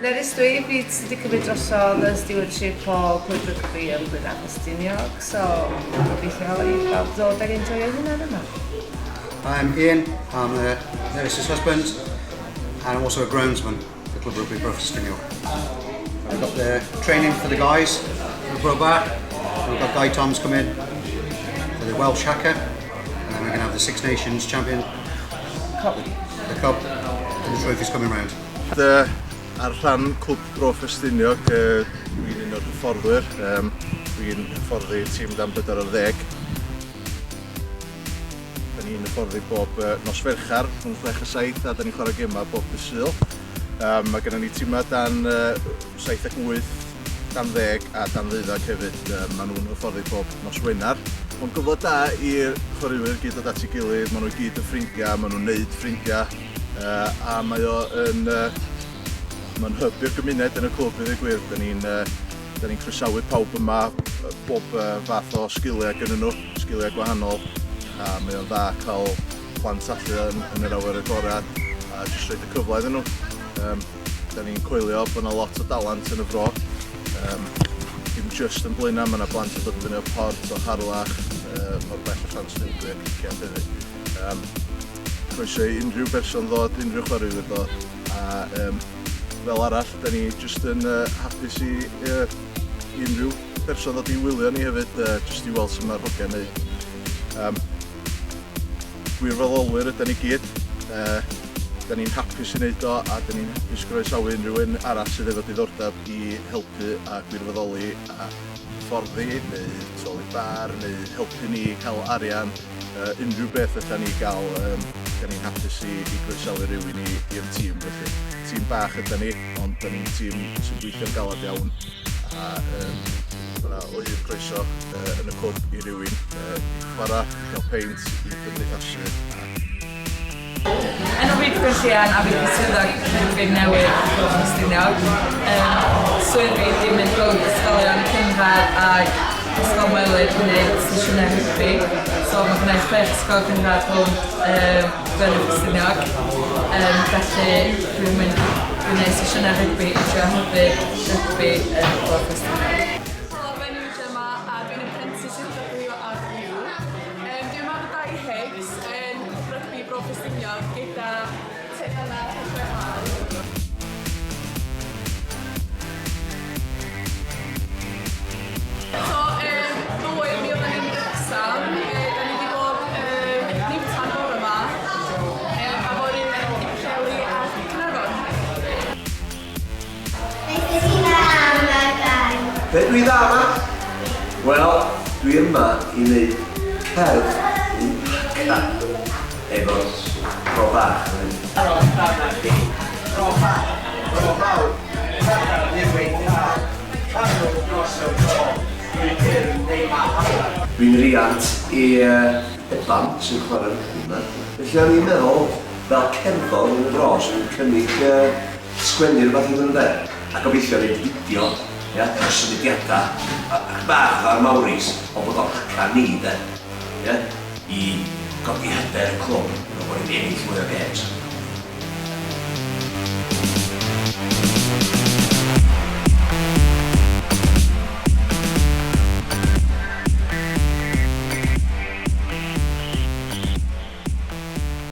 Lerys dwi byd sydd wedi cymryd drosodd y stewardship o Clwb Rugby yn Blaenau Stiniog, so gobeithio i bawb ddod ag enjoyo hynna yma. I'm Ian, I'm Lerys' husband, and I'm also a groundsman for Club Rugby Stiniog. I've got the training for the guys for BRObach. We've got Gai Toms come in for the Welsh haka, and then we're going to have the Six Nations champion cup, the cup, and the trophies coming round. Ar rhan Clwb BRObach Stiniog, dwi'n un o'r hyfforddwyr. Dwi'n hyfforddi tîm dan 40. Da ni'n hyfforddi bob nos Ferchar, rhwng 6 a 7, a da ni'n chwarae gemau bob dydd Sul. Mae gennym ni tîmau dan 7 ac 8, dan 10 a dan 12 hefyd. Maen nhw'n hyfforddi bob nos Wener. Mae'n gyfle da i'r chwaraewyr gyd dod at ei gilydd, maen nhw gyd yn ffrindiau, maen nhw'n neud ffrindiau, a mae o'n Mae'n hyb i'r gymuned yn y clwb i ddweud gwir. Da ni'n croesawu pawb yma, bob fath o sgiliau gyda nhw, sgiliau gwahanol. A mae o'n dda cael plant allan yn yr awyr agored a jyst roed y cyfle iddyn nhw. Da ni'n coelio bod yna lot o dalant yn y fro. Dim jyst yn Blaenau, mae yna blant yn dod fyny o Port, o Harlech, mor bell o Llanstynwyr, Cwpan hefyd. Croeso i unrhyw berson ddod, unrhyw chwaraewyr ddod. A fel arall, da ni jyst yn hapus i unrhyw berson ddod i wylio ni hefyd, jyst i weld sut mae'r hogiau'n neud. Gwirfoddolwyr ydyn ni gyd, da ni'n hapus i wneud o a da ni'n hapus groesawu unrhyw un arall sydd efo diddordeb i helpu a gwirfoddoli a fforddi neu toli bar neu helpu ni cael arian, unrhyw beth ydyn ni gael. Da ni'n hapus i groesawu rhywun i'r tîm felly. Tîm bach ydyn ni, ond da ni'n tîm sy'n gweithio'n galad iawn. A yna o hyd croeso yn y cwb i rywun i chwarae, i gael peint, i gymdeithasu. Enw fi Tarian a fi'n swyddog rygbi newydd BRObach Stiniog. Swydd fi wedi mynd drwy'r ysgolion cynradd ac ysgol welydd i wneud sesiynau rygbi. So mae gwneud 6 ysgol cynradd rhwng BRObach Stiniog. Felly dwi'n mynd i wneud sesiynau rygbi i trio hybu rygbi yn BRObach Stiniog. Gyda teganau a Chwpan. So, dwy mi oedden ni'n Wrecsam, da ni wedi bod Newton bore yma, a bod ni'n Pwllheli a Caernarfon. Beth ydych chi'n dda am y gael? Be dwi dda yma? Wel, dwi yma i wneud cerdd yn hakka efo BRObach. Dwi'n riant i Eban sy'n chwarae yma. Felly o'n i'n meddwl fel cerddor yn y bro sy'n cynnig sgwennu rhywbeth iddyn nhw de. A gobeithio wneud fideo, symudiadau bach ar Mawris o bod o'n hakka ni de. I godi hyder y clwb, bod ni'n ennill mwy o games.